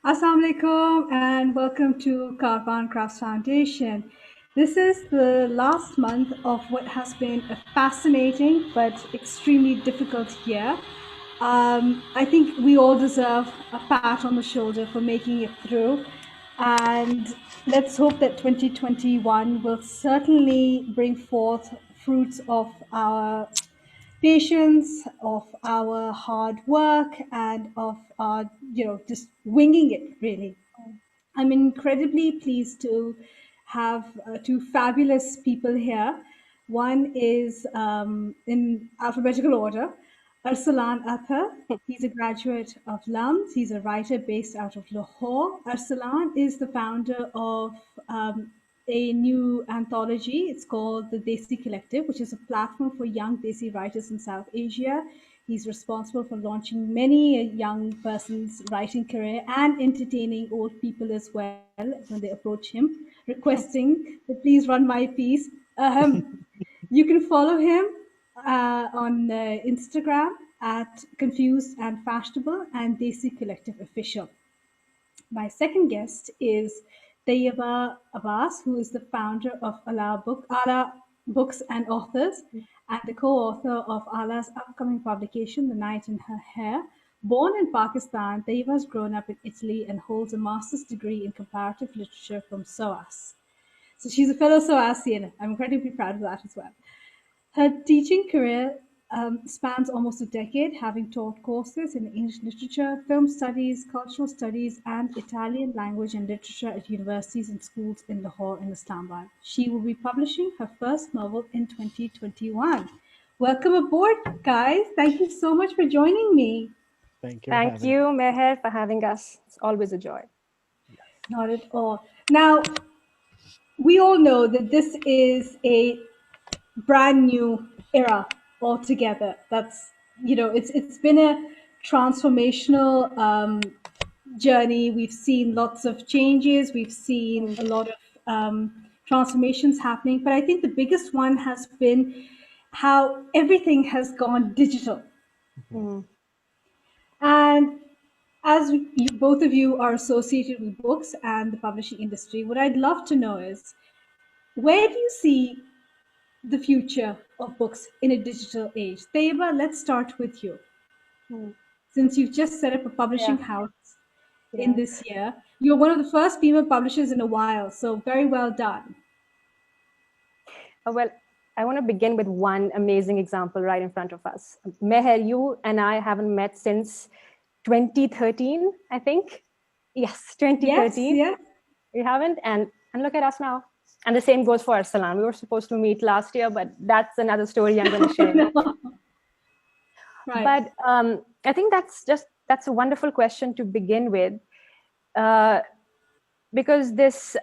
Assalamu alaikum and welcome to Kaarvan Crafts Foundation. This is the last month of what has been a fascinating but extremely difficult year. I think we all deserve a pat on the shoulder for making it through. And let's hope that 2021 will certainly bring forth fruits of our patience, of our hard work, and of our, just winging it really. I'm incredibly pleased to have two fabulous people here. One is in alphabetical order, Arsalan Athar. He's a graduate of LUMS. He's a writer based out of Lahore. Arsalan is the founder of a new anthology. It's called the Desi Collective, which is a platform for young Desi writers in South Asia. He's responsible for launching many a young person's writing career and entertaining old people as well when they approach him, requesting that please run my piece. You can follow him on Instagram at Confused and Fashionable and Desi Collective Official. My second guest is Tayyiba Abbas, who is the founder of Ala Books and Authors and the co-author of Ala's upcoming publication, The Night in Her Hair. Born in Pakistan, Tayyiba has grown up in Italy and holds a master's degree in comparative literature from SOAS. So she's a fellow SOASian. I'm incredibly proud of that as well. Her teaching career spans almost a decade, having taught courses in English literature, film studies, cultural studies, and Italian language and literature at universities and schools in Lahore and Islamabad. She will be publishing her first novel in 2021. Welcome aboard, guys. Thank you so much for joining me. Thank you, Meher, for having us. It's always a joy. Not at all. Now, we all know that this is a brand new era altogether. That's, it's been a transformational journey. We've seen lots of changes. We've seen a lot of transformations happening. But I think the biggest one has been how everything has gone digital. And as both of you are associated with books and the publishing industry, what I'd love to know is, where do you see the future of books in a digital age? Tayyiba, let's start with you. Since you've just set up a publishing house in this year, you're one of the first female publishers in a while, so very well done. Well, I want to begin with one amazing example right in front of us. Meher, you and I haven't met since 2013, I think. Yes, 2013. Yes. We haven't, and look at us now. And the same goes for Arsalan. We were supposed to meet last year, but that's another story I'm going to share. Right. But I think that's a wonderful question to begin with, because this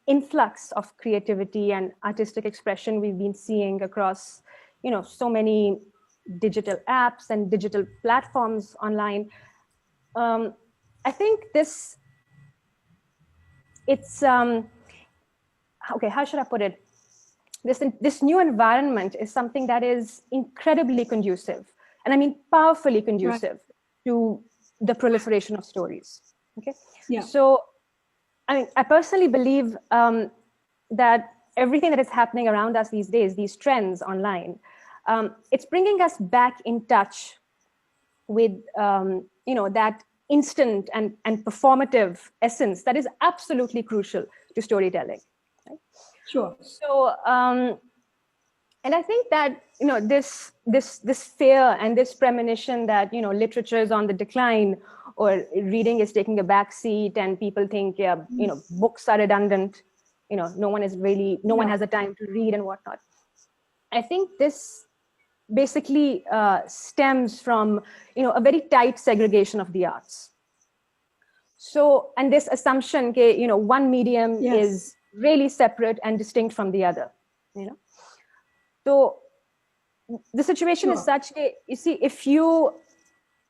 influx of creativity and artistic expression we've been seeing across, so many digital apps and digital platforms online. I think it's okay, how should I put it? This new environment is something that is incredibly conducive, and I mean powerfully conducive to the proliferation of stories. Okay. Yeah. So, I personally believe that everything that is happening around us these days, these trends online, it's bringing us back in touch with that instant and performative essence that is absolutely crucial to storytelling. Right? Sure. So, and I think that this fear and this premonition that literature is on the decline, or reading is taking a back seat, and people think books are redundant. No one has the time to read and whatnot. I think this basically stems from a very tight segregation of the arts. So, and this assumption that one medium is really separate and distinct from the other. So the situation is such that, you see,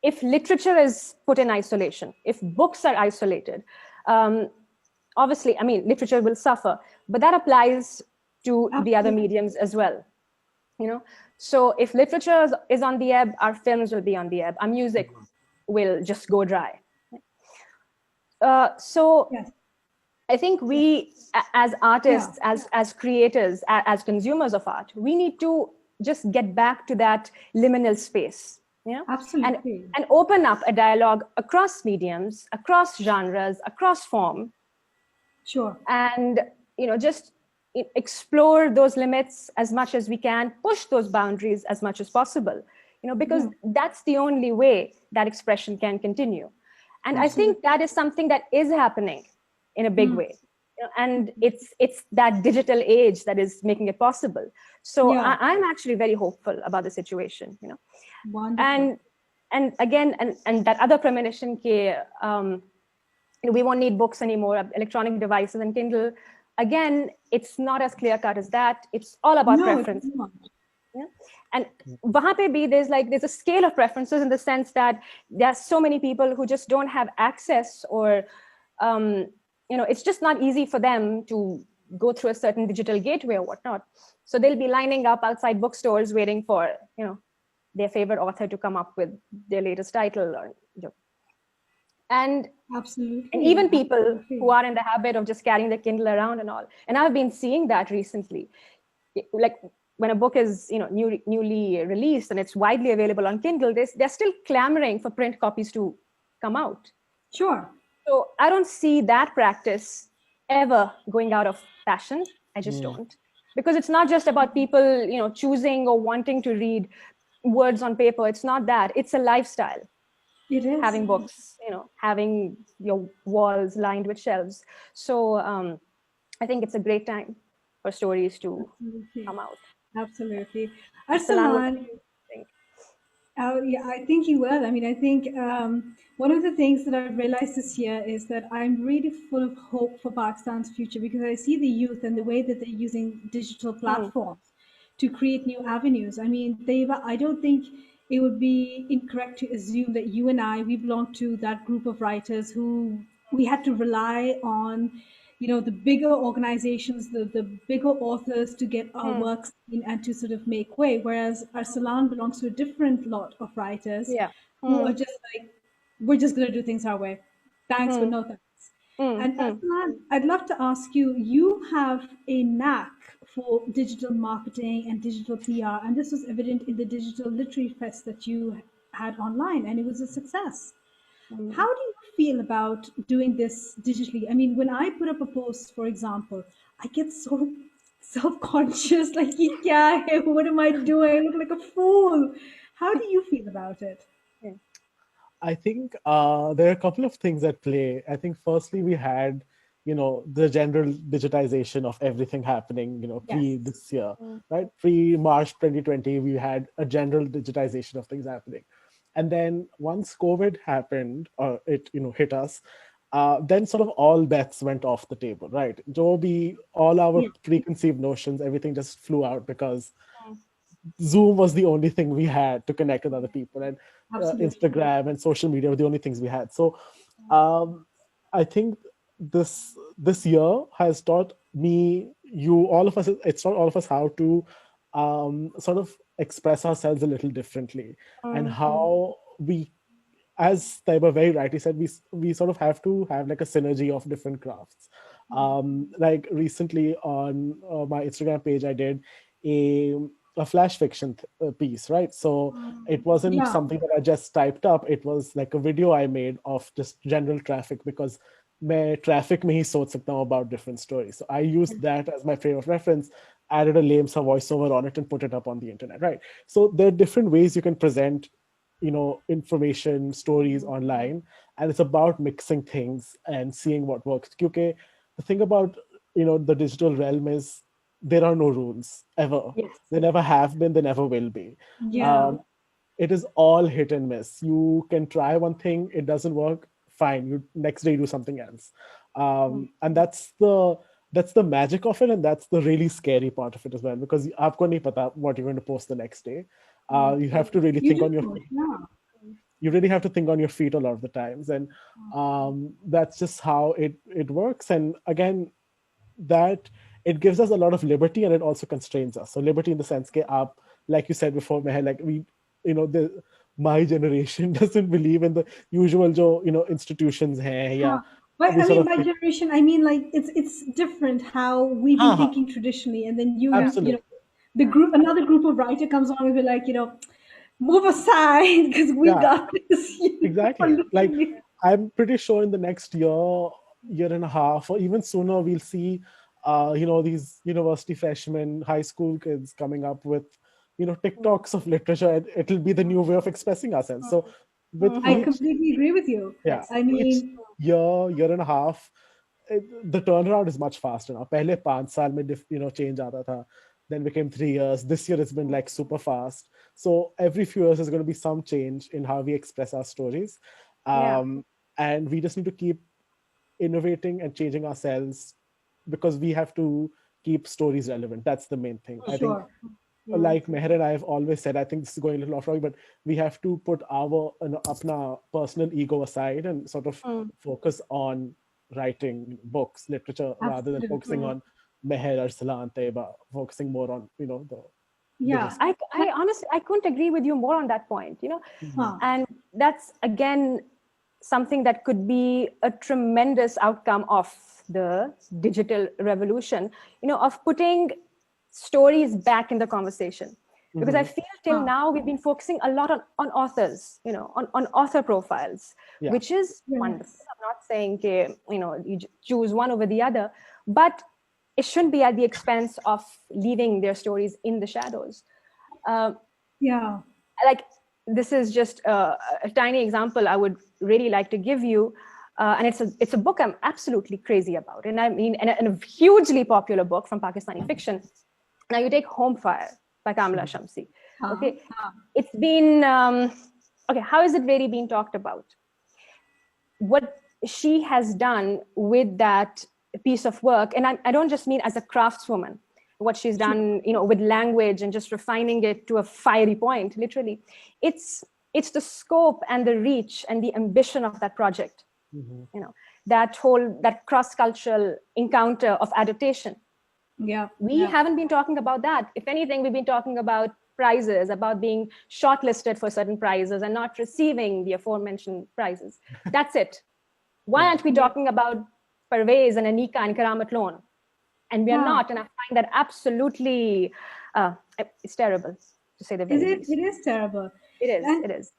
if literature is put in isolation, if books are isolated, obviously, literature will suffer, but that applies to the other mediums as well. So if literature is on the ebb, our films will be on the ebb. Our music will just go dry. So Yes. I think we, as Yeah. artists, as creators, as consumers of art, we need to just get back to that liminal space, and Absolutely. open up a dialogue across mediums, across genres, across form, Sure. and just explore those limits as much as we can, push those boundaries as much as possible, because Yeah. that's the only way that expression can continue. And I think Absolutely. that is something that is happening in a big Mm. way, and it's that digital age that is making it possible. So Yeah. I'm actually very hopeful about the situation, Wonderful. and again, and that other premonition, we won't need books anymore, electronic devices and Kindle. Again, it's not as clear cut as that. It's all about No, it's preference. not. Yeah? And wahan pe bhi, there's a scale of preferences, in the sense that there are so many people who just don't have access, or it's just not easy for them to go through a certain digital gateway or whatnot. So they'll be lining up outside bookstores waiting for their favorite author to come up with their latest title, or and Absolutely. even people who Absolutely. are in the habit of just carrying the Kindle around and all. And I've been seeing that recently. Like when a book is newly released and it's widely available on Kindle, they're still clamoring for print copies to come out. Sure. So I don't see that practice ever going out of fashion. I just don't. Because it's not just about people, choosing or wanting to read words on paper. It's not that. It's a lifestyle, It is. having books, having your walls lined with shelves. So I think it's a great time for stories to Absolutely. come out. Absolutely. Arsalan, what do Arsalan, you think? yeah, I think you will. I mean, I think one of the things that I've realized this year is that I'm really full of hope for Pakistan's future, because I see the youth and the way that they're using digital Hmm. platforms to create new avenues. I mean, I don't think it would be incorrect to assume that you and I, we belong to that group of writers who we had to rely on, the bigger organizations, the bigger authors to get our Hmm. works in and to sort of make way. Whereas Arsalan belongs to a different lot of writers Yeah. who Hmm. are just like, we're just going to do things our way. Thanks, but Hmm. no thanks. Hmm. And Hmm. Arsalan, I'd love to ask you, you have a knack for digital marketing and digital PR, and this was evident in the Digital Literary Fest that you had online, and it was a success. Hmm. How do you feel about doing this digitally? I mean, when I put up a post, for example, I get so self-conscious, like, "Ye kya hai? What am I doing? I look like a fool." How do you feel about it? Hmm. I think there are a couple of things at play. I think firstly we had, the general digitization of everything happening, Yes. pre this year, Hmm. right? Pre March 2020, we had a general digitization of things happening. And then once COVID happened, or it, hit us, then sort of all bets went off the table, right? Joby, all our Yeah, preconceived notions, everything just flew out because Hmm. Zoom was the only thing we had to connect with other people, and absolutely. Instagram and social media were the only things we had. So um, I think this year has taught me, you, all of us. It's taught all of us how to sort of express ourselves a little differently, and Hmm. how we, as Taiba very rightly said, we sort of have to have like a synergy of different crafts. Like recently on my Instagram page, I did a a flash fiction piece, right? So it wasn't Yeah, something that I just typed up. It was like a video I made of just general traffic, because मैं traffic में ही सोच सकता हूँ about different stories. So I used that as my frame of reference, added a lame some voiceover on it, and put it up on the internet, right? So there are different ways you can present information stories online, and it's about mixing things and seeing what works. Because the thing about the digital realm is there are no rules ever. Yes. There never have been, there never will be. yeah, um, it is all hit and miss. You can try one thing, it doesn't work, fine, you next day do something else. And that's the magic of it, and that's the really scary part of it as well, because aapko nahi pata what you're going to post the next day. You have to really you think do. on your Yeah, you really have to think on your feet a lot of the times, and that's just how it works. And again, that it gives us a lot of liberty, and it also constrains us. So liberty in the sense that like you said before, Meher, like the my generation doesn't believe in the usual institutions hai, ya yeah, But we I sort mean, of my generation, I mean, like it's different how we've been ha, thinking traditionally, and then you know, absolutely. the group, another group of writer comes on and be like, you know, move aside because we Yeah, got this, you know, or exactly. Like, literally. I'm pretty sure in the next year, year and a half, or even sooner, we'll see, these university freshmen, high school kids coming up with, TikToks of literature. It'll be the new way of expressing ourselves. So with I Mhm. each, completely agree with you. yeah, Yes. I each mean, year, year and a half, the turnaround is much faster now. पहले 5 साल में change आता था, then became 3 years. This year it's been like super fast. So every few years is going to be some change in how we express our stories, Yeah. and we just need to keep innovating and changing ourselves because we have to keep stories relevant. That's the main thing. I think, sure. Mm. like Meher and I have always said, I think this is going a little off topic, but we have to put our apna personal ego aside and sort of Mm. focus on writing books, literature, rather than focusing Absolutely. on Meher, Arsalan, and Taiba, focusing more on the Yeah. discourse. I honestly, I couldn't agree with you more on that point, Huh. and that's again something that could be a tremendous outcome of the digital revolution, of putting stories back in the conversation. Because I Mhm. feel till Huh. now we've been focusing a lot on authors, on author profiles, Yeah. which is wonderful. Yes. I'm not saying, you choose one over the other, but it shouldn't be at the expense of leaving their stories in the shadows. Uh, Yeah. like this is just a tiny example I would really like to give you, and it's a book I'm absolutely crazy about, and I mean, and a hugely popular book from Pakistani fiction. Now you take Home Fire by Kamala Shamsi. Huh. Okay, it's been okay. How is it really being talked about? What she has done with that piece of work, and I don't just mean as a craftswoman, what she's Sure. done, with language and just refining it to a fiery point, literally. It's the scope and the reach and the ambition of that project, Mhm. that cross-cultural encounter of adaptation. Yeah. We Yeah. haven't been talking about that. If anything, we've been talking about prizes, about being shortlisted for certain prizes and not receiving the aforementioned prizes. That's it. Why Yeah. aren't we Yeah. talking about Parvez and Anika and Karamat Loan? And we are Huh. not. And I find that absolutely, it's terrible, to say the Is very it? least. It is terrible. It is. And It is.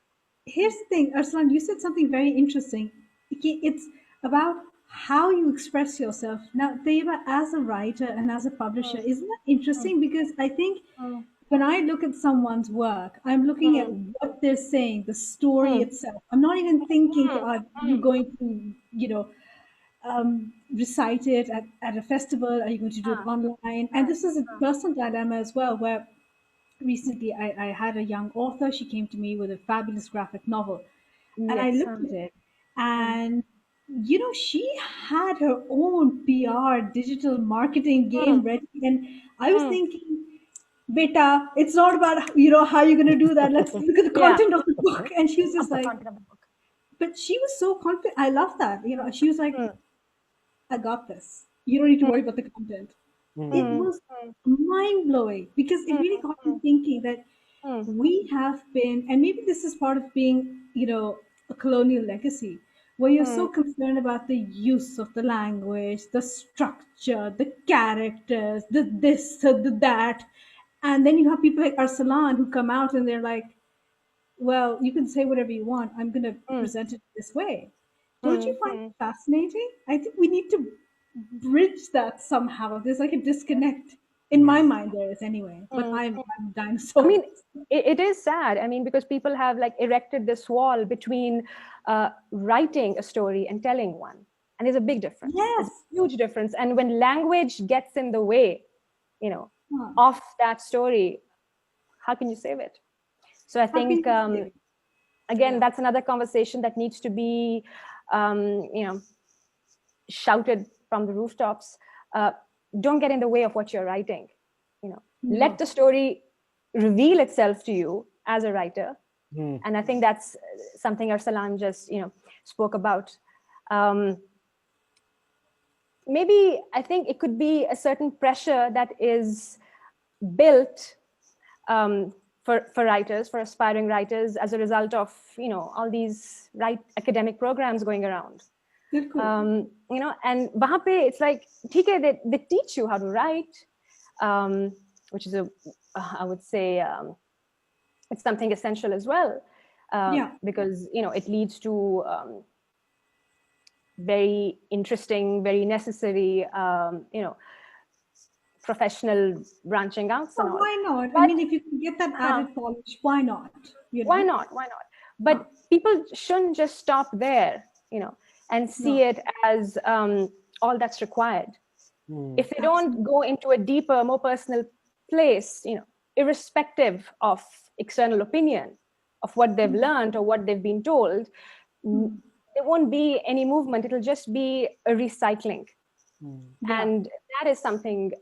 here's the thing, Arslan, you said something very interesting. It's about how you express yourself. Now, Deva, as a writer and as a publisher, Mm, isn't that mm, interesting? Because I think mm, when I look at someone's work, I'm looking at mm, what they're saying, the story mm, itself. I'm not even thinking, mm, are you mm, going to, recite it at a festival? Are you going to do it online? And this is a personal dilemma as well, where recently I had a young author. She came to me with a fabulous graphic novel, and I yes. looked at it, Mm, and she had her own PR digital marketing game mm, ready, and I was mm. thinking, beta, it's not about how you're going to do that. Let's look at the Yeah, content of the book. And she was of just the like, content of the book. but she was so confident. I love that. She was like, Mm, I got this. You don't need to mm, worry about the content. It Mhm. mm, was mind blowing because it mm, really got me mm, thinking that mm, we have been, and maybe this is part of being, a colonial legacy, where you're so mm, concerned about the use of the language, the structure, the characters, the this, the that. And then you have people like Arsalan who come out and they're like, well, you can say whatever you want. I'm going to mm, present it this way. Don't you mm, find mm. it fascinating? I think we need to bridge that somehow. There's like a disconnect. In my Mhm. mind, there is anyway, but Mm. I'm a I dinosaur. mean, it is sad. I mean, because people have like erected this wall between writing a story and telling one. And there's a big difference. There's Yes. a huge difference. And when language gets in the way, you know, Huh. of that story, how can you save it? So I How can think, you say it? again, Yeah. that's another conversation that needs to be, shouted from the rooftops. Uh, don't get in the way of what you're writing. Let No. the story reveal itself to you as a writer. Mhm. And I think that's something Arsalan just spoke about. Um, Maybe I think it could be a certain pressure that is built, for writers, for aspiring writers, as a result of all these academic programs going around. You know, and wahan pe it's like, theek hai, they teach you how to write, which is I would say, it's something essential as well, because, you know, it leads to very interesting, very necessary, you know, professional branching outs and all. Why not? I But, mean, if you can get that added polish, why not? You know? why not? Why not? But people shouldn't just stop there, you know, and see it as all that's required. If they don't go into a deeper, more personal place, you know, irrespective of external opinion, of what they've learned or what they've been told, there won't be any movement. It'll just be a recycling. And that is something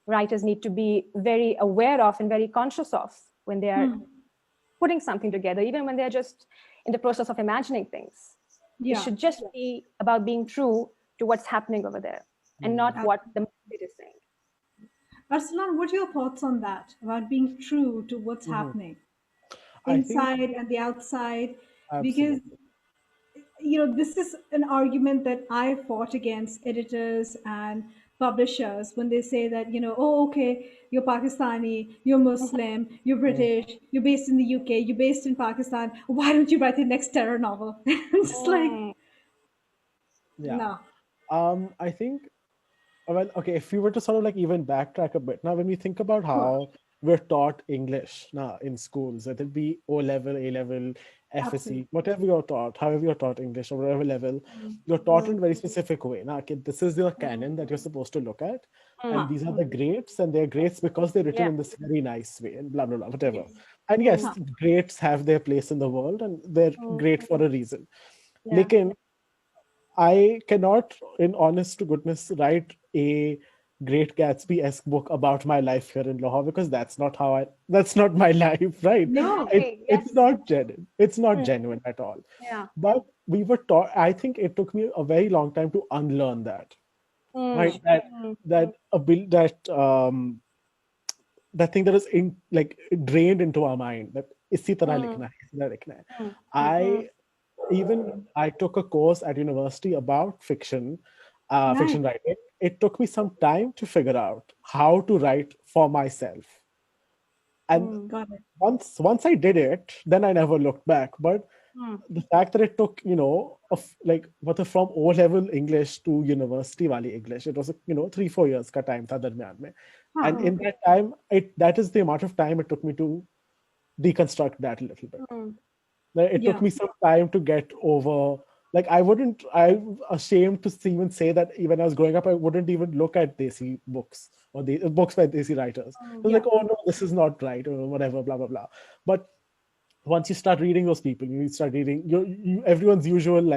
writers need to be very aware of and very conscious of when they are putting something together, even when they're just in the process of imagining things. It should just be about being true to what's happening over there and not what the market is saying. Arsalan, what are your thoughts on that, about being true to what's happening I think inside and the outside? Because, absolutely. you know, this is an argument that I fought against editors and publishers when they say that, you know, oh, okay, you're Pakistani, you're Muslim, you're British, you're based in the UK, you're based in Pakistan. Why don't you write the next terror novel? I'm just like, Yeah. no. I think, well, okay, if we were to sort of like even backtrack a bit, now when we think about how we're taught English now in schools, whether it be O level, A level, Absolutely. FSC, whatever you're taught, however you're taught English or whatever level, you're taught in a very specific way. Now, okay, this is your canon that you're supposed to look at, and these are the greats, and they're greats because they're written in this very nice way, and blah blah blah, whatever. And yes, greats have their place in the world, and they're great for a reason. Lekin, I cannot, in honest to goodness, write a Great Gatsby-esque book about my life here in Lahore, because that's not that's not my life, right? No. It's not genuine. It's not genuine at all. Yeah. But we were taught, I think it took me a very long time to unlearn that, right? That thing that is like drained into our mind, that isi tarah likhna hai, isi tarah likhna hai. I took a course at university about fiction, Nice. fiction writing. It took me some time to figure out how to write for myself. And Got it. once I did it, then I never looked back. But the fact that it took, like from O level English to university wali English, it was 3-4 years ka time tha darmiyan mein. And in that time, that is the amount of time it took me to deconstruct that a little bit. It took me some time to get over. Like I'm ashamed to even say that when I was growing up, I wouldn't even look at Desi books or the books by Desi writers. I was like, oh no, this is not right, or whatever, blah blah blah. But once you start reading those people, you start reading everyone's usual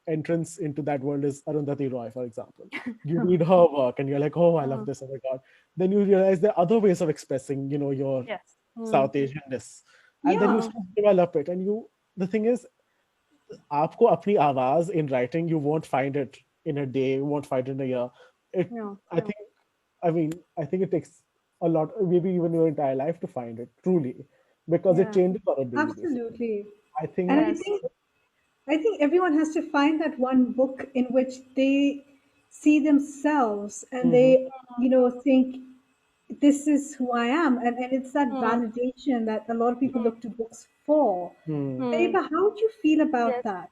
entrance into that world is Arundhati Roy, for example. You read her work and you're like, oh, I love this, oh my god. Then you realize there are other ways of expressing, your South Asianness. And then you start to develop it. And the thing is, aapko apni awaaz in writing, you won't find it in a day, you won't find it in a year. I think it takes a lot, maybe even your entire life to find it, truly, because it changes on a daily basis. Absolutely. I think, And I think everyone has to find that one book in which they see themselves and they, think this is who I am. And it's that validation that a lot of people look to books for. Eva, how do you feel about that?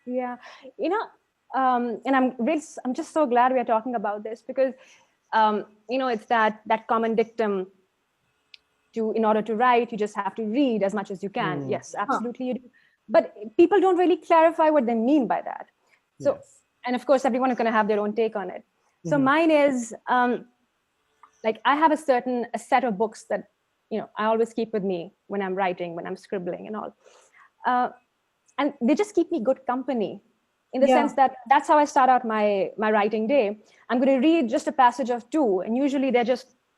Yeah, and I'm just so glad we are talking about this, because it's that common dictum in order to write, you just have to read as much as you can. Yes, absolutely you do. But people don't really clarify what they mean by that. So, and of course, everyone is going to have their own take on it. So mine is like, I have a set of books that I always keep with me when I'm writing, when I'm scribbling and all. And they just keep me good company, in the sense that that's how I start out my writing day. I'm going to read just a passage of 2, and usually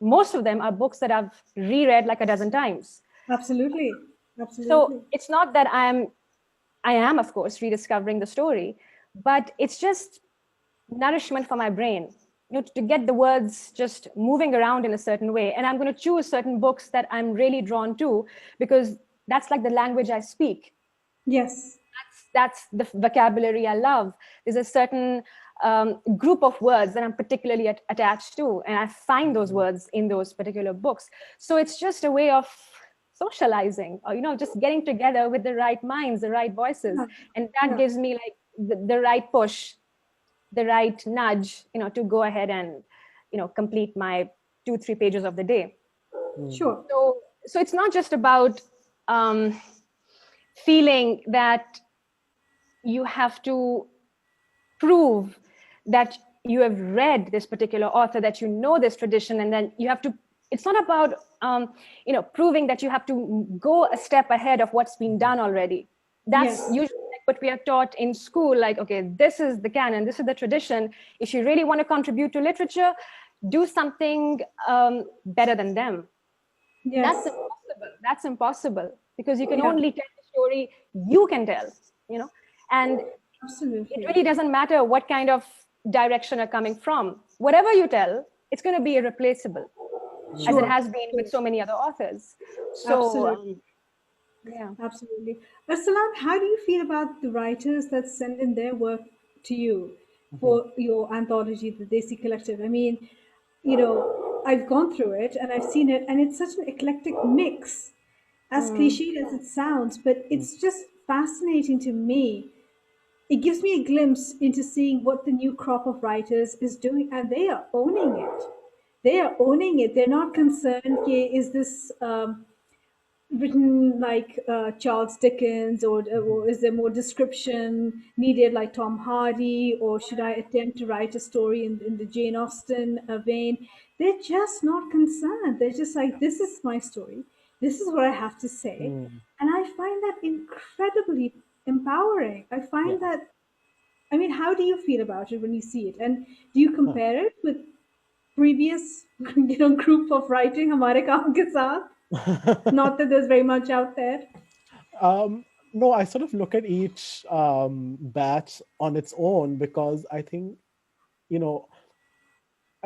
most of them are books that I've reread like a dozen times. Absolutely. So it's not that I am, of course, rediscovering the story, but it's just nourishment for my brain, to get the words just moving around in a certain way. And I'm going to choose certain books that I'm really drawn to, because that's like the language I speak. Yes. that's the vocabulary I love. There's a certain group of words that I'm particularly attached to, and I find those words in those particular books. So it's just a way of socializing, or just getting together with the right minds, the right voices, and that gives me like the right push, the right nudge, to go ahead and complete my 2-3 pages of the day. Sure. So it's not just about feeling that you have to prove that you have read this particular author, that you know this tradition, and then you have to, it's not about proving that you have to go a step ahead of what's been done already. That's usually like what we are taught in school, like, okay, this is the canon, this is the tradition. If you really want to contribute to literature, do something better than them. Yes. That's impossible, because you can only tell the story you can tell, and Absolutely. it really doesn't matter what kind of direction are coming from. Whatever you tell, it's going to be irreplaceable, as it has been with so many other authors. So, Absolutely. Absolutely. Arsalan, how do you feel about the writers that send in their work to you for your anthology, the Desi Collective? I mean, I've gone through it and I've seen it, and it's such an eclectic mix, as cliched as it sounds, but it's just fascinating to me. It gives me a glimpse into seeing what the new crop of writers is doing, and they are owning it. They are owning it. They're not concerned, okay, is this written like Charles Dickens, or is there more description needed like Tom Hardy, or should I attempt to write a story in the Jane Austen vein? They're just not concerned. They're just like, this is my story. This is what I have to say. And I find that incredibly empowering. I find that, I mean, how do you feel about it when you see it? And do you compare it with previous, group of writing, Hamare Kaam Ke Saath? Not that there's very much out there. No, I sort of look at each batch on its own, because I think,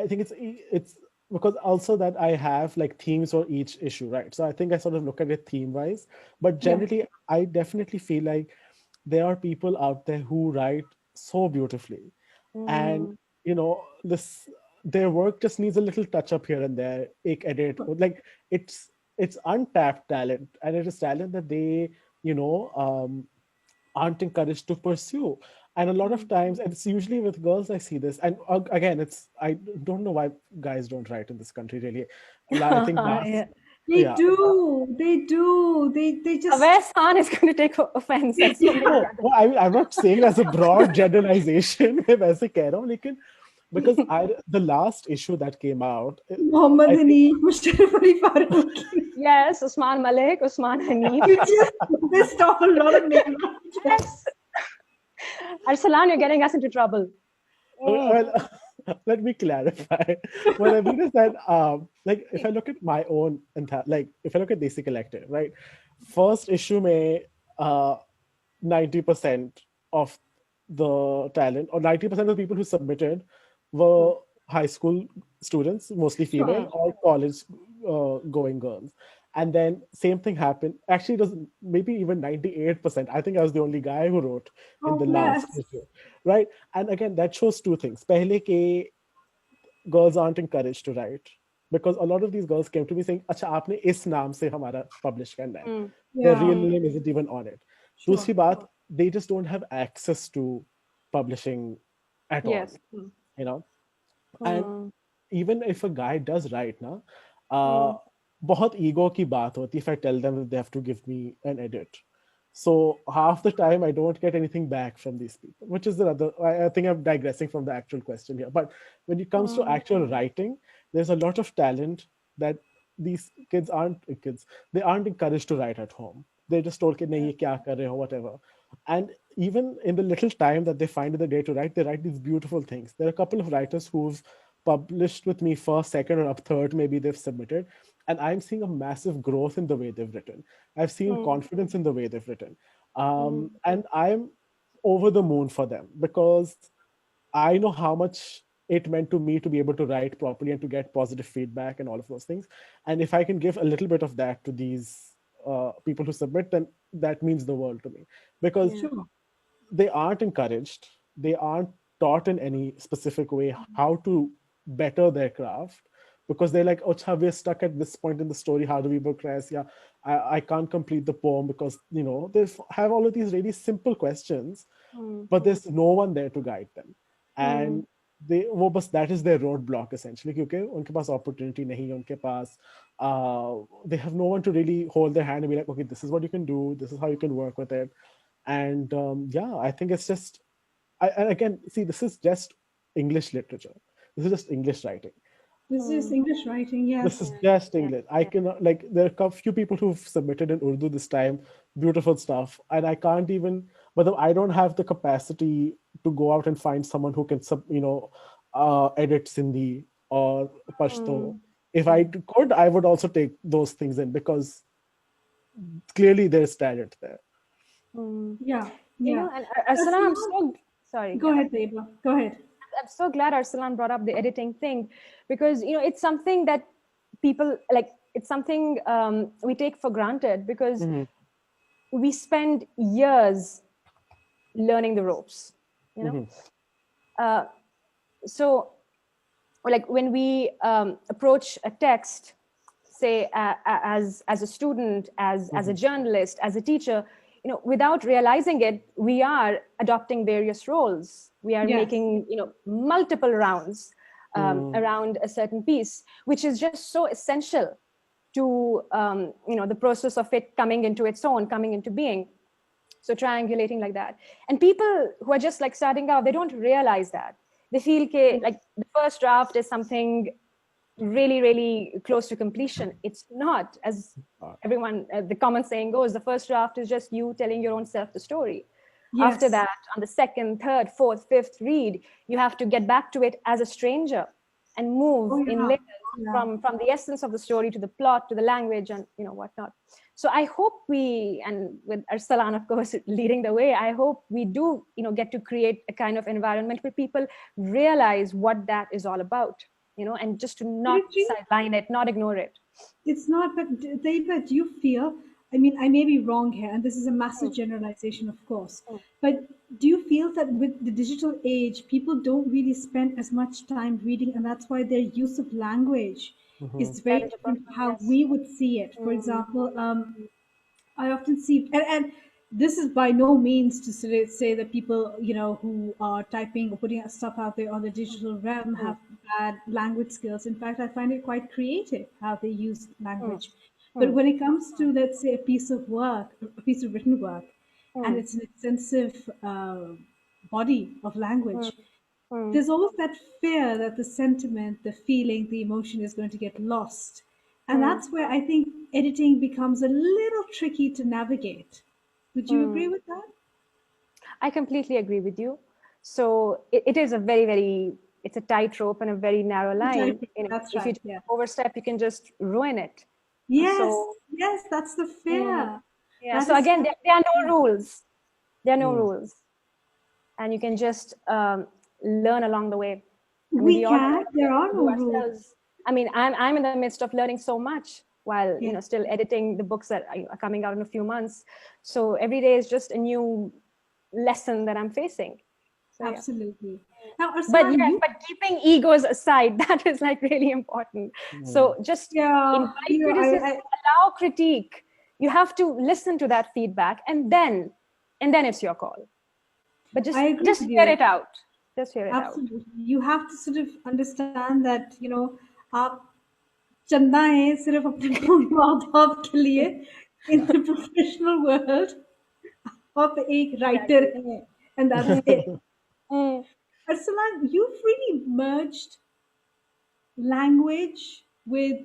it's because also that I have like themes for each issue, right? So I think I sort of look at it theme wise, but generally I definitely feel like there are people out there who write so beautifully, and this, their work just needs a little touch up here and there, ek edit, or like it's untapped talent, and it is talent that they aren't encouraged to pursue. And a lot of times, and it's usually with girls, I see this. And again, I don't know why guys don't write in this country, really. I think that's, They do. They do. They just. Awais Khan is going to take offense at so many no, I'm not saying as a broad generalization, मैं वैसे कह रहा हूँ, लेकिन because the last issue that came out, Muhammad Hanif, Musharraf Ali Farooqi. Yes, Usman Malik, Usman Hanif. You just missed off a lot of names. Yes. Arsalan, you're getting us into trouble. Well, let me clarify. What I mean is that, like, if I look at my own, like, if I look at Desi Collective, right, first issue may 90% of the talent, or 90% of the people who submitted were high school students, mostly female, or college going girls. And then same thing happened. Actually, it was maybe even 98%. I think I was the only guy who wrote in the last issue, right? And again, that shows two things. Pehle ke girls aren't encouraged to write, because a lot of these girls came to me saying, "Acha, aapne is naam se hamara publish karna hai." Their real name isn't even on it. Dusri baat, they just don't have access to publishing at all, And even if a guy does write, बहुत ego की बात होती if I tell them that they have to give me an edit. So half the time I don't get anything back from these people, which is another, I think I'm digressing from the actual question here. But when it comes to actual writing, there's a lot of talent that these kids they aren't encouraged to write at home. They're just told, nahi, ye kya kar rahe ho, whatever. And even in the little time that they find in the day to write, they write these beautiful things. There are a couple of writers who've published with me first, second, or up third, maybe they've submitted. And I'm seeing a massive growth in the way they've written. I've seen confidence in the way they've written. And I'm over the moon for them, because I know how much it meant to me to be able to write properly and to get positive feedback and all of those things. And if I can give a little bit of that to these people who submit, then that means the world to me. Because they aren't encouraged. They aren't taught in any specific way how to better their craft, because they're like, oh, we're stuck at this point in the story. How do we progress? Yeah, I can't complete the poem because, they have all of these really simple questions, but there's no one there to guide them. And वो बस that is their roadblock essentially, क्योंकि उनके पास opportunity नहीं है, उनके पास they have no one to really hold their hand and be like, okay, this is what you can do, this is how you can work with it. And yeah, I think it's just, and again, see, this is just English literature. This is just English writing. This is English writing, yes. This is just English. I cannot, like, there are a few people who've submitted in Urdu this time, beautiful stuff, and I can't even, but I don't have the capacity to go out and find someone who can, edit Sindhi or Pashto. If I could, I would also take those things in, because clearly there's talent there. Yeah. You know, and Arsalan, I'm so sorry. Go ahead, Deva. Go ahead. I'm so glad Arsalan brought up the editing thing, because it's something that people like. It's something we take for granted, because we spend years learning the ropes. So, like when we approach a text, say as a student, as a journalist, as a teacher, without realizing it, we are adopting various roles. We are making, multiple rounds around a certain piece, which is just so essential to, the process of it coming into its own, coming into being. So triangulating like that. And people who are just like starting out, they don't realize that. They feel like the first draft is something really, really close to completion. It's not, as everyone, the common saying goes, the first draft is just you telling your own self the story. Yes. After that, on the second, third, fourth, fifth read, you have to get back to it as a stranger and move in layers from the essence of the story to the plot, to the language, and whatnot. So I hope we, and with Arsalan, of course, leading the way, I hope we do, get to create a kind of environment where people realize what that is all about. And just to not sideline it, not ignore it. It's not, but Deva, do you feel, I mean, I may be wrong here, and this is a massive generalization, of course, but do you feel that with the digital age, people don't really spend as much time reading, and that's why their use of language is very different from how we would see it? For example, I often see, and this is by no means to say that people, who are typing or putting stuff out there on the digital realm have bad language skills. In fact, I find it quite creative how they use language. But when it comes to, let's say, a piece of work, a piece of written work, and it's an extensive body of language, there's always that fear that the sentiment, the feeling, the emotion is going to get lost. And that's where I think editing becomes a little tricky to navigate. Would you agree with that? I completely agree with you. So it is a very, very, it's a tightrope and a very narrow line. That's if right, you overstep, you can just ruin it. Yes, yes, that's the fear. Yeah. So again, there are no rules. There are no rules. And you can just learn along the way. There are no rules. I mean, I'm in the midst of learning so much while still editing the books that are coming out in a few months. So every day is just a new lesson that I'm facing. So, absolutely. Now, but keeping egos aside, that is like really important. So just invite criticism, allow critique. You have to listen to that feedback, and then it's your call. But just hear it out. Just hear it out. Absolutely. You have to sort of understand that, आप चंदा है सिर्फ अपने माँ-बाप के लिए in the professional world आप एक writer है, and that's it. Arsalan, you've really merged language with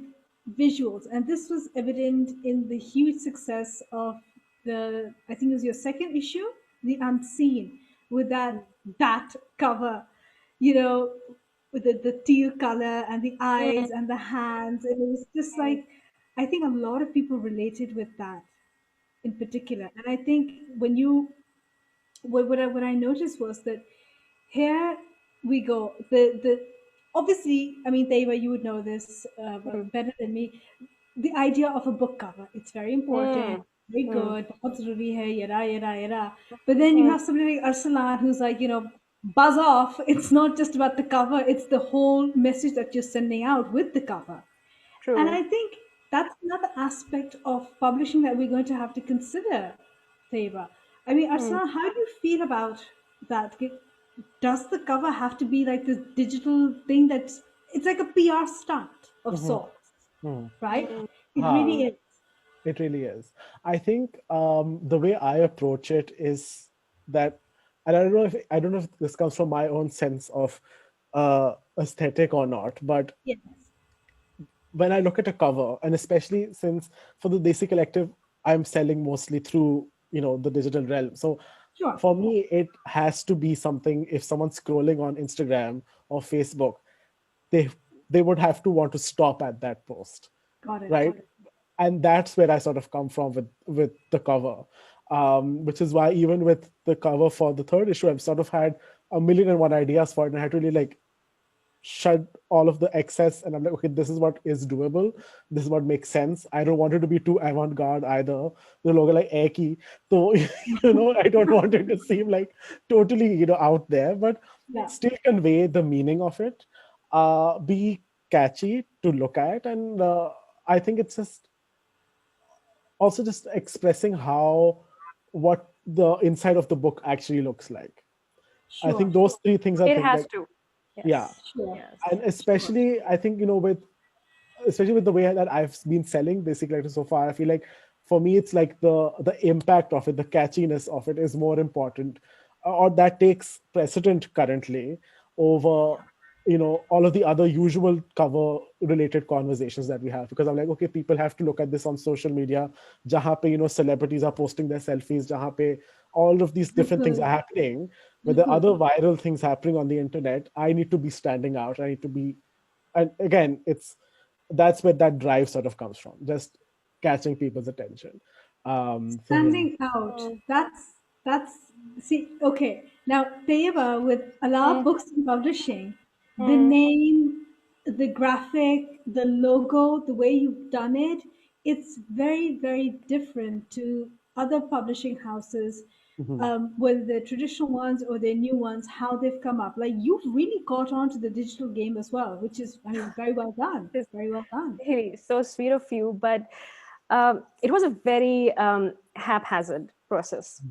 visuals, and this was evident in the huge success of I think it was your second issue, The Unseen, with that cover, with the teal color and the eyes and the hands. And it was just like, I think a lot of people related with that in particular. And I think what I noticed was that here we go. Obviously, I mean, Deva, you would know this better than me. The idea of a book cover, it's very important. very good. बहुत ज़रूरी है, yada. But then you have somebody like Arsalan who's like, buzz off. It's not just about the cover, it's the whole message that you're sending out with the cover. And True. I think that's another aspect of publishing that we're going to have to consider, Theba. I mean, Hmm. Arsalan, how do you feel about that? Does the cover have to be like this digital thing it's like a PR stunt of Mhm. sorts, Mhm. right? It Ha, really is. it really is. I think the way I approach it is that, and I don't know if this comes from my own sense of aesthetic or not, but Yes. when I look at a cover, and especially since for the Desi Collective, I'm selling mostly through the digital realm. So Sure. for me, it has to be something. If someone's scrolling on Instagram or Facebook, they they would have to want to stop at that post, Got it. right? And that's where I sort of come from with the cover, which is why even with the cover for the third issue, I've sort of had a million and one ideas for it, and I had to really like shut all of the excess, and I'm like, okay, this is what is doable, this is what makes sense. I don't want it to be too avant-garde either, the logo like air so I don't want it to seem like totally out there, but Yeah. still convey the meaning of it, be catchy to look at, and I think it's just also just expressing how what the inside of the book actually looks like. I Sure. think those three things are It things has like, to. yeah. Yes. Sure. Yes. And especially I think especially with the way that I've been selling Basic Letter so far, I feel like for me it's like the impact of it, the catchiness of it is more important, or that takes precedent currently over all of the other usual cover related conversations that we have, because I'm like, okay, people have to look at this on social media, jahan pe celebrities are posting their selfies, jahan pe all of these different things are happening, but the other viral things happening on the internet, I need to be standing out, I need to be, and again, that's where that drive sort of comes from, just catching people's attention. So yeah. Standing out. Mm, That's see, okay. Now Tayeba with Alaa mm, Books and Publishing, the mm. name, the graphic, the logo, the way you've done it, it's very, very different to other publishing houses, Mhm. whether they're traditional ones or they're new ones, how they've come up. Like you've really caught on to the digital game as well, which is, I mean, very well done. It's Very well done. really so sweet of you, but it was a very haphazard process.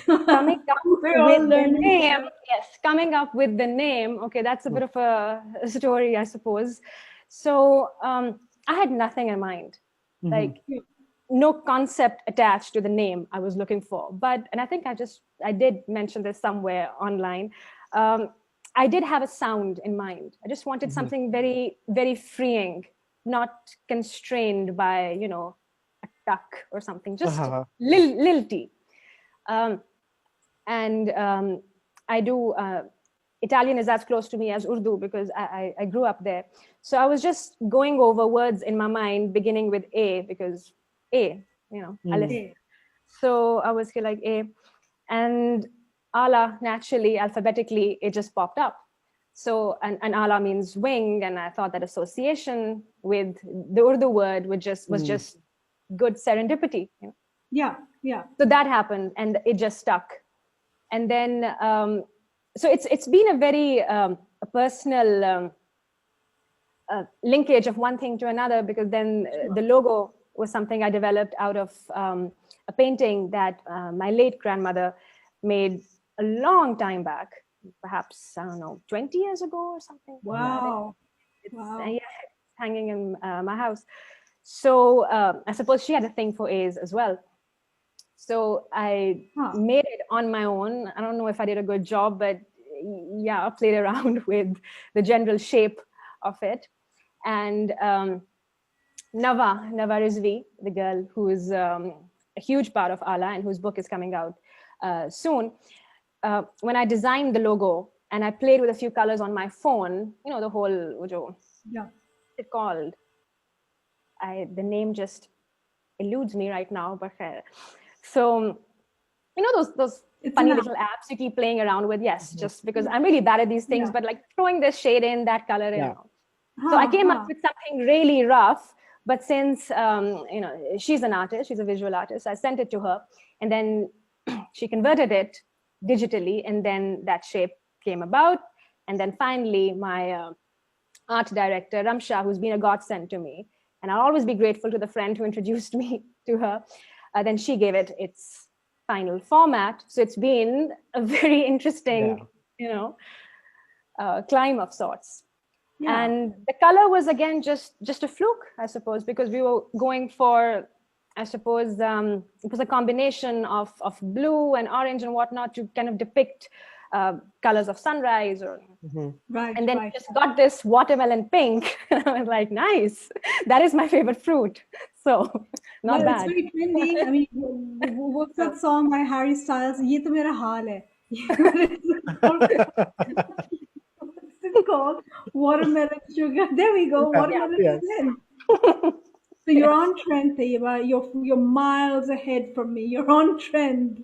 Coming up We're all with the learning. name, yes, coming up with the name. Okay, that's a bit of a story, I suppose. So I had nothing in mind, Mhm. like no concept attached to the name I was looking for. But, and I think I did mention this somewhere online. Um, I did have a sound in mind. I just wanted Mhm. something very, very freeing, not constrained by, a tuck or something, just Uh-huh. lilty. Um, and I do Italian is as close to me as Urdu because I grew up there. So I was just going over words in my mind, beginning with A because A, Alif. Mhm. Okay. So I was like A, and Allah naturally, alphabetically, it just popped up. So and Allah means wing, and I thought that association with the Urdu word was Mhm. just good serendipity. Yeah, yeah. So that happened, and it just stuck. And then so it's been a very a personal linkage of one thing to another, because then the logo was something I developed out of a painting that my late grandmother made a long time back, perhaps I don't know, 20 years ago or something. Wow. It's Wow. yeah, it's hanging in my house. So I suppose she had a thing for A's as well. So I Huh. made it on my own. I don't know if I did a good job, but yeah, I played around with the general shape of it. And Nava Rizvi, the girl who is a huge part of Ala and whose book is coming out soon, when I designed the logo and I played with a few colors on my phone, the whole, what's Yeah. it called? The name just eludes me right now, but so those It's an funny app. little apps you keep playing around with. Yes, just because I'm really bad at these things, Yeah. but like throwing this shade in, that color in. Yeah. So I Huh, came up huh. with something really rough, But since she's an artist, she's a visual artist, I sent it to her, and then she converted it digitally, and then that shape came about. And then finally, my art director, Ramsha, who's been a godsend to me, and I'll always be grateful to the friend who introduced me to her, then she gave it its final format. So it's been a very interesting, climb of sorts. Yeah. And the color was, again, just a fluke, I suppose, because we were going for, I suppose, it was a combination of blue and orange and whatnot to kind of depict colors of sunrise. Right. And then right. just got this watermelon pink. I was like, nice. That is my favorite fruit. So not bad. It's very trendy. I mean, what's that song by Harry Styles? Ye to mera haal hai. What's it called? Watermelon sugar. There we go. Watermelon is in. So you're on trend, Tayyiba. You're miles ahead from me. You're on trend.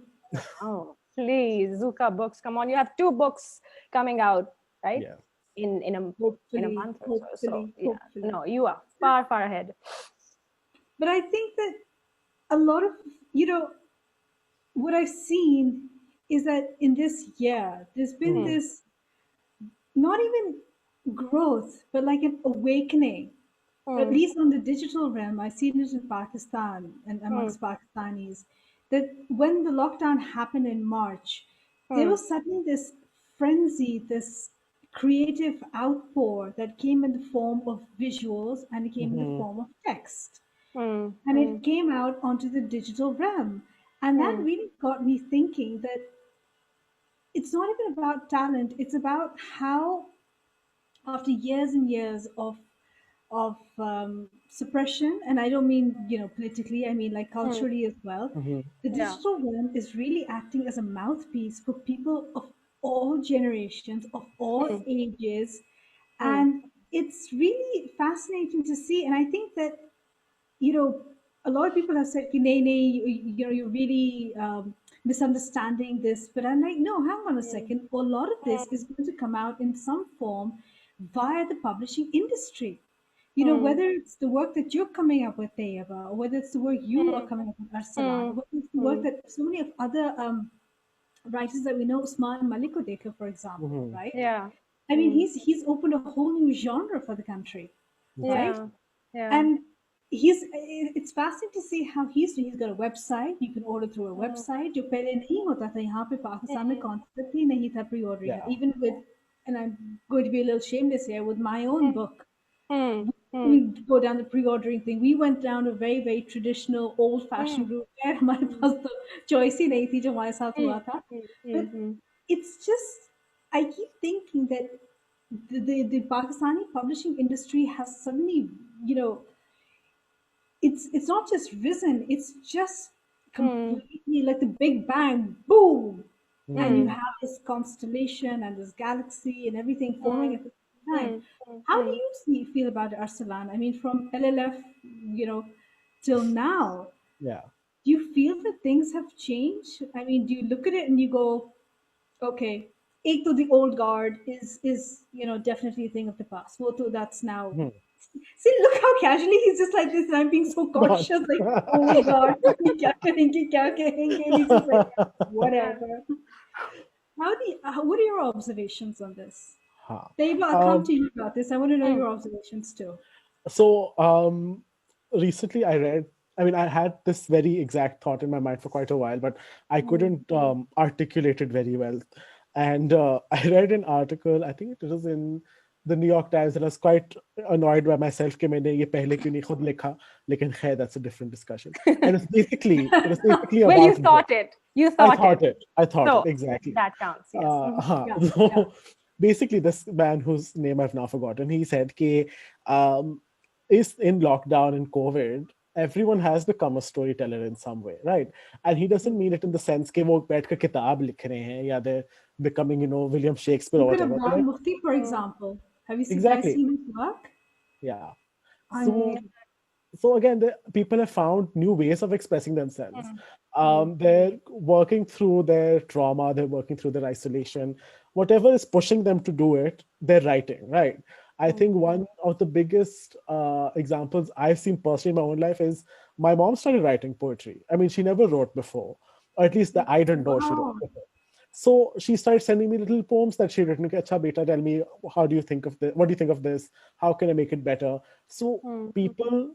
Oh, please, Zuka books. Come on. You have 2 books coming out, right? Yeah. In a month or so. So yeah. Hopefully. No, you are far ahead. But I think that a lot of, what I've seen is that in this year, there's been this, not even growth, but like an awakening, at least on the digital realm. I've seen it in Pakistan and amongst Pakistanis, that when the lockdown happened in March, there was suddenly this frenzy, this creative outpour that came in the form of visuals and it came in the form of text. And it came out onto the digital realm. And that really got me thinking that it's not even about talent, it's about how, after years and years of suppression, and I don't mean politically, I mean like culturally as well, the digital realm is really acting as a mouthpiece for people of all generations, of all ages, and it's really fascinating to see. And I think that a lot of people have said, nay, you're really misunderstanding this. But I'm like, no, hang on a second. A lot of this is going to come out in some form via the publishing industry. Whether it's the work that you're coming up with, Tayyaba, or whether it's the work you are coming up with, Arsalan, or whether it's the work that so many of other writers that we know, Usman Malikudekar, for example, right? Yeah. I mean, he's opened a whole new genre for the country, right? Yeah. And it's fascinating to see how he's got a website. You can order through a website. जो पहले नहीं होता था यहाँ पे पाकिस्तान में concept ही नहीं था pre-ordering. Even with, and I'm going to be a little shameless here, with my own book, we go down the pre-ordering thing. We went down a very, very traditional, old-fashioned route where हमारे पास तो choice ही नहीं थी जो हमारे साथ हुआ था. But it's just, I keep thinking that the Pakistani publishing industry has suddenly, it's not just risen, it's just completely like the Big Bang, boom, and you have this constellation and this galaxy and everything forming at the same time. How do you feel about it, Arsalan? I mean, from LLF, till now, Yeah. do you feel that things have changed? I mean, do you look at it and you go, okay, एक तो the old guard is definitely a thing of the past. वो तो that's now. See, look how casually he's just like this, and I'm being so cautious, like, oh God, क्या करेंगे, क्या कहेंगे, and he's just like, whatever. What are your observations on this? Taiba, I'll come to you about this. I want to know your observations too. So recently I had this very exact thought in my mind for quite a while, but I couldn't articulate it very well. And I read an article, I think it was in the New York Times, and I was quite annoyed by myself कि मैंने ये पहले क्यों नहीं खुद लिखा, लेकिन खैर, that's a different discussion. And it's basically well, about you thought it. I thought so it, exactly. That counts, yes. So basically, this man whose name I've now forgotten, he said कि is in lockdown and COVID, everyone has become a storyteller in some way, right? And he doesn't mean it in the sense कि वो बैठ कर किताब लिख रहे हैं या they're becoming, William Shakespeare or Look at whatever. Abrar Mufti, for example. Have you seen his work? Yeah. So again, people have found new ways of expressing themselves. They're working through their trauma, they're working through their isolation. Whatever is pushing them to do it, they're writing, right? I think one of the biggest examples I've seen personally in my own life is my mom started writing poetry. I mean, she never wrote before, or at least that I didn't know she wrote Wow. before. So she started sending me little poems that she'd written. Okay, Acha beta, tell me, how do you think of this? What do you think of this? How can I make it better? So people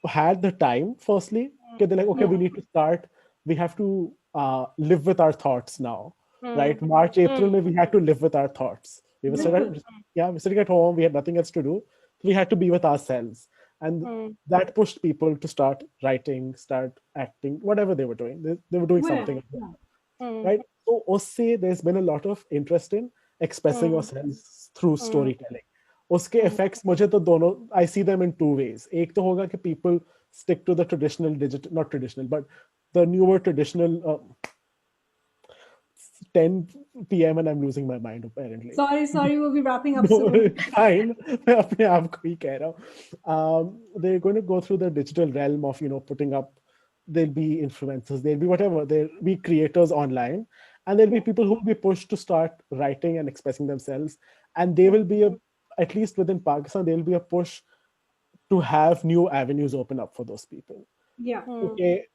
had the time, firstly, okay, they're like, okay, we need to start. We have to live with our thoughts now, right? March, April, we had to live with our thoughts. We were Bilkul. we're sitting at home. We had nothing else to do. We had to be with ourselves, and that pushed people to start writing, start acting, whatever they were doing. They were doing Whatever. something, Yeah. right? So, usse, there's been a lot of interest in expressing yourselves through storytelling. उसके effects मुझे तो दोनों, I see them in two ways. एक तो होगा कि people stick to the traditional digital, not traditional, but the newer traditional 10 p.m. and I'm losing my mind apparently. Sorry, we'll be wrapping up No, soon. it's fine. मैं अपने आप को ही कह रहा हूँ. They're going to go through the digital realm of, putting up, there'll be influencers, there'll be whatever, there'll be creators online, and there'll be people who will be pushed to start writing and expressing themselves. And they will be, at least within Pakistan, there'll be a push to have new avenues open up for those people. Yeah. Okay,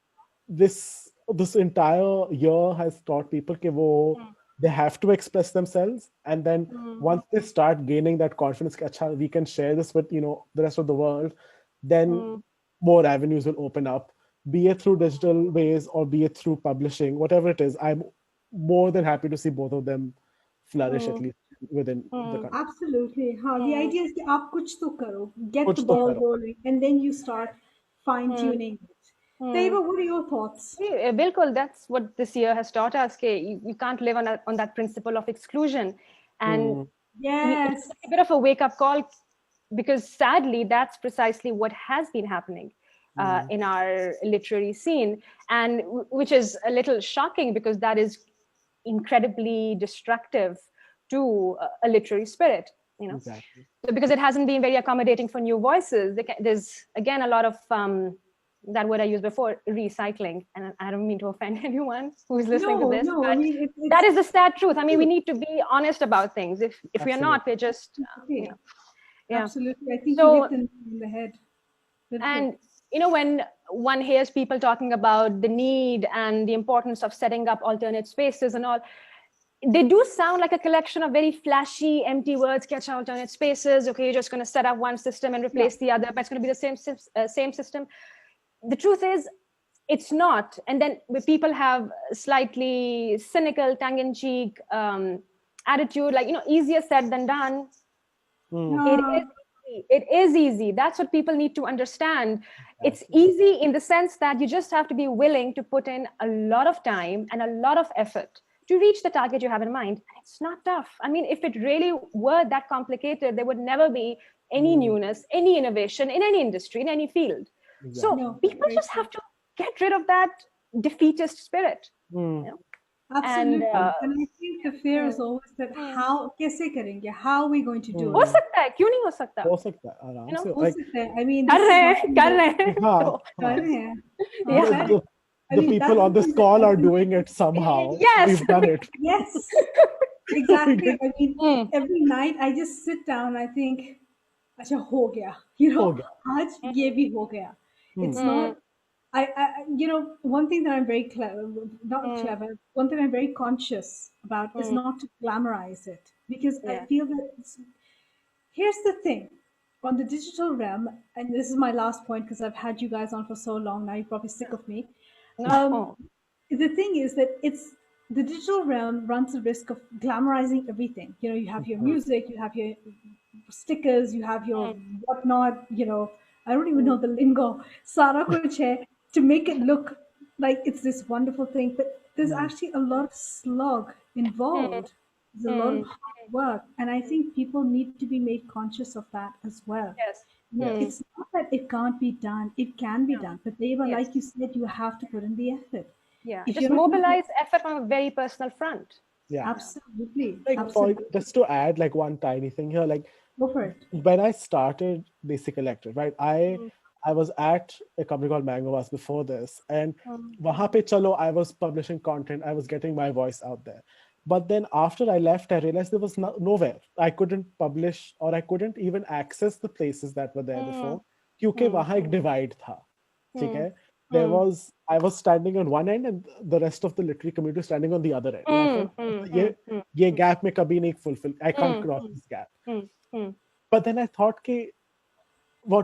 this entire year has taught people that they have to express themselves, and then once they start gaining that confidence, "Acha, we can share this with the rest of the world," then more avenues will open up, be it through digital ways or be it through publishing, whatever it is. I'm more than happy to see both of them flourish, at least within the country. Absolutely. The idea is that आप कुछ तो करो, get the कुछ तो ball करो. rolling, and then you start fine tuning it. Taiba, what are your thoughts? Bilkul, that's what this year has taught us. You can't live on that principle of exclusion. And Yes. it's a bit of a wake-up call, because sadly, that's precisely what has been happening in our literary scene, and which is a little shocking, because that is incredibly destructive to a literary spirit. Exactly. So because it hasn't been very accommodating for new voices, there's again a lot of that word I used before, recycling. And I don't mean to offend anyone who's listening to this, No, but I mean, that is the sad truth. I mean, we need to be honest about things. If we are not, Absolutely. we're just, yeah. Absolutely. I think you So, hit the nail on the head. and when one hears people talking about the need and the importance of setting up alternate spaces and all, they do sound like a collection of very flashy, empty words. Catch alternate spaces. Okay, you're just going to set up one system and replace the other, but it's going to be the same system. The truth is, it's not. And then people have slightly cynical, tongue-in-cheek attitude, like, easier said than done. It is easy. That's what people need to understand. It's easy in the sense that you just have to be willing to put in a lot of time and a lot of effort to reach the target you have in mind. And it's not tough. I mean, if it really were that complicated, there would never be any newness, any innovation in any industry, in any field. Exactly. So people just have to get rid of that defeatist spirit. Absolutely. And I think the fear is always that कैसे करेंगे? How are we going to do हो it? सकता है, क्यों नहीं हो सकता? हो सकता है, आराम से. हो सकता है. I mean, कर this रहे is हैं, not कर रहे हैं. हाँ, कर रहे हैं. Yeah. I the mean, people that's on this the call are thing. doing it somehow. Yes. We've done it. Yes, exactly. I mean, every night I just sit down. I think, अच्छा हो गया. हो गया. आज ये भी हो गया. It's not. One thing that I'm very clever, not clever. One thing I'm very conscious about is not to glamorize it, because I feel that here's the thing. On the digital realm, and this is my last point because I've had you guys on for so long now, you're probably sick of me. The thing is that the digital realm runs the risk of glamorizing everything. You have your music, you have your stickers, you have your whatnot. I don't even know the lingo. Sara kuch hai to make it look like it's this wonderful thing, but there's actually a lot of slog involved. There's a lot of hard work, and I think people need to be made conscious of that as well. Yes. It's not that it can't be done; it can be done. But Deva, like you said, you have to put in the effort. Yeah, If just you're not mobilize effort on a very personal front. Yeah. absolutely, Like, absolutely, just to add like one tiny thing here, like go for it. when I started Basic Electric, right? I was at a company called Mangovas before this, and wahan pe chalo, I was publishing content, I was getting my voice out there. But then after I left, I realized there was nowhere. I couldn't publish, or I couldn't even access the places that were there before. क्योंकि वहाँ एक divide था. ठीक है? There was, I was standing on one end and the rest of the literary community was standing on the other end. And I thought, ये gap में कभी नहीं fulfill. I can't cross this gap. But then I thought,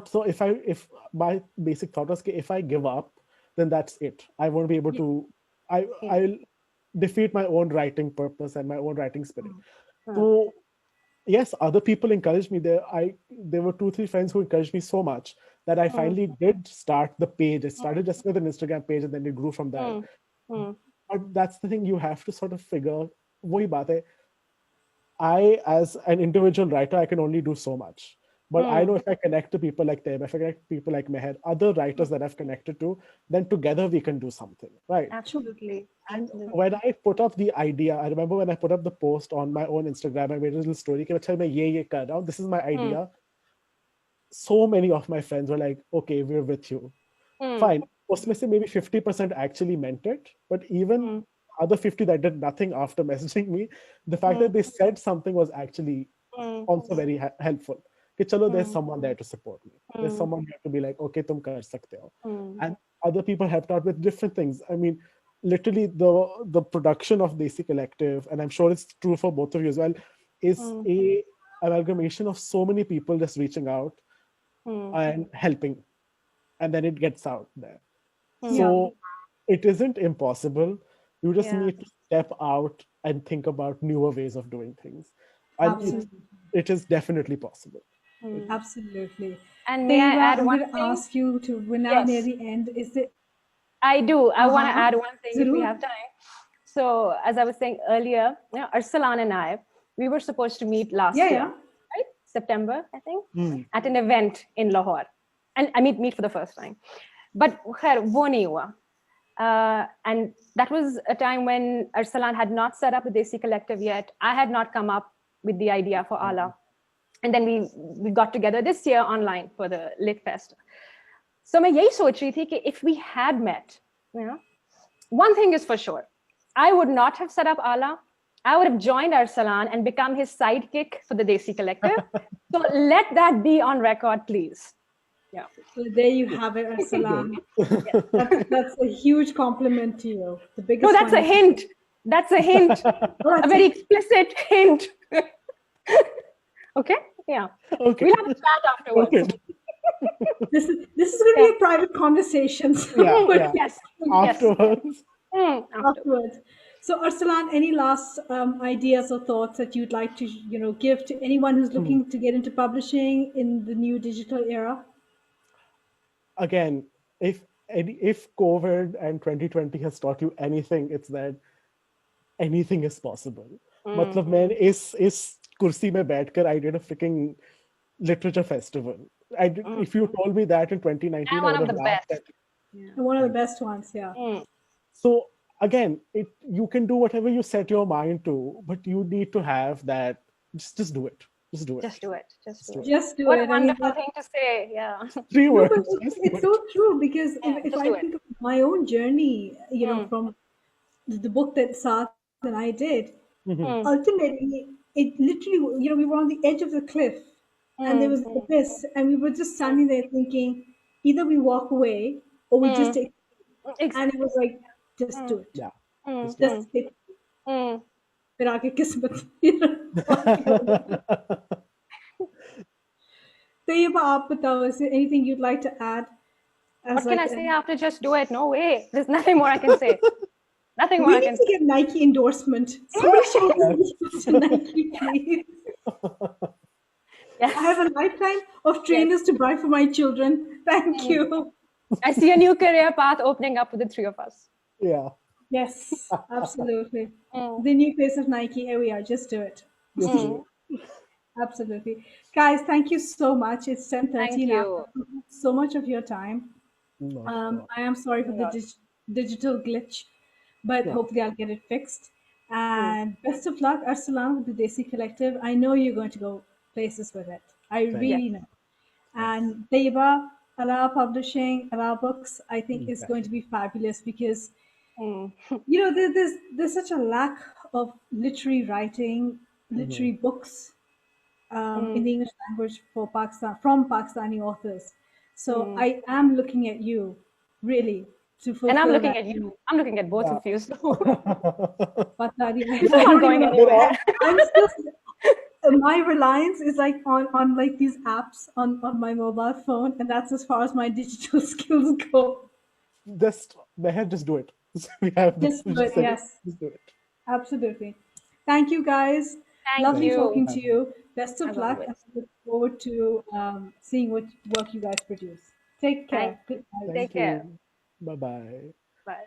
so if my basic thought was, if I give up, then that's it. I won't be able to, I'll defeat my own writing purpose and my own writing spirit. So yes, other people encouraged me. There were 2-3 friends who encouraged me so much that I finally did start the page. It started just with an Instagram page and then it grew from there. But that's the thing, you have to sort of figure, वही बात है, I, as an individual writer, I can only do so much. But I know if I connect to people like them, if I connect to people like Meher, other writers that I've connected to, then together we can do something, right? Absolutely. And when I put up the idea, I remember when I put up the post on my own Instagram, I made a little story, this is my idea. So many of my friends were like, okay, we're with you. Fine. Usme se maybe 50% actually meant it, but even other 50 that did nothing after messaging me, the fact that they said something was actually also very helpful. Chalo, there's someone there to support me. There's someone there to be like, okay, tum kar sakte ho. And other people helped out with different things. I mean, literally the production of Desi Collective, and I'm sure it's true for both of you as well, is a amalgamation of so many people just reaching out and helping, and then it gets out there. So it isn't impossible. You just need to step out and think about newer ways of doing things. And it is definitely possible. Absolutely. And may I add one thing? I'm going to ask you to, we're now near the end. Is it? I do. I want to add one thing if we have time. So as I was saying earlier, Arsalan and I, we were supposed to meet last year, right? September, I think, at an event in Lahore. And I meet for the first time. But wo nahi hua. And that was a time when Arsalan had not set up the Desi Collective yet. I had not come up with the idea for Ala. And then we got together this year online for the Lit Fest. So मैं यही सोच रही थी कि if we had met, one thing is for sure, I would not have set up Ala. I would have joined Arsalan and become his sidekick for the Desi Collective. So let that be on record, please. Yeah. So there you have it, Arsalan. That's a huge compliment to you. The biggest. No, that's a hint. That's a hint. A very explicit hint. Okay. Yeah. Okay. We'll have a chat afterwards. Okay. This is going to be a private conversation. So Yes. Afterwards. Afterwards. So Arsalan, any last ideas or thoughts that you'd like to give to anyone who's looking to get into publishing in the new digital era? Again, if COVID and 2020 has taught you anything, it's that anything is possible. मतलब मैं इस कुर्सी में बैठकर I did a freaking literature festival. If you told me that in 2019, and one of the best. One of the best ones, So again, you can do whatever you set your mind to, but you need to have that. Just do it. Just do it. Just do it. Just do what it. a wonderful thing to say. Yeah. 3 words. It's so true, because if I think of my own journey, from the book that Saad and I did, ultimately, it literally, we were on the edge of the cliff, and there was this, and we were just standing there thinking, either we walk away or we just take it. And it was like, just do it. Yeah. Just it. फिर आगे किस्मत तो ये आप बताओ, is there anything you'd like to add? What can I say after just do it? No way. There's nothing more I can say. Nothing more I can say. We need to get Nike endorsement. Somebody show us to Nike, please. Yes. I have a lifetime of trainers to buy for my children. Thank you. I see a new career path opening up for the 3 of us. Yeah. Yes, absolutely. The new face of Nike. Here we are. Just do it. Absolutely. Guys, thank you so much. It's 10:30 now. So much of your time. I am sorry for the digital glitch, but hopefully I'll get it fixed. And best of luck, Arsalan, with the Desi Collective. I know you're going to go places with it. I really know. And Taiba, Ala Publishing, Ala Books, I think is going to be fabulous, because there's such a lack of literary writing, literary books in the English language for Pakistan from Pakistani authors. So I am looking at you, really, to fulfill And I'm looking that. at you. I'm looking at both of you. So Pakistani, this isn't going anywhere. I'm still. My reliance is like on like these apps on my mobile phone, and that's as far as my digital skills go. Just Meher, just do it. We have this. Just do it, yes. Just do it. Absolutely. Thank you, guys. Thank Lovely you. talking to you. Best of As luck, always. and I look forward to seeing what work you guys produce. Take care. Good night. Take Thank care. you. Bye-bye. Bye.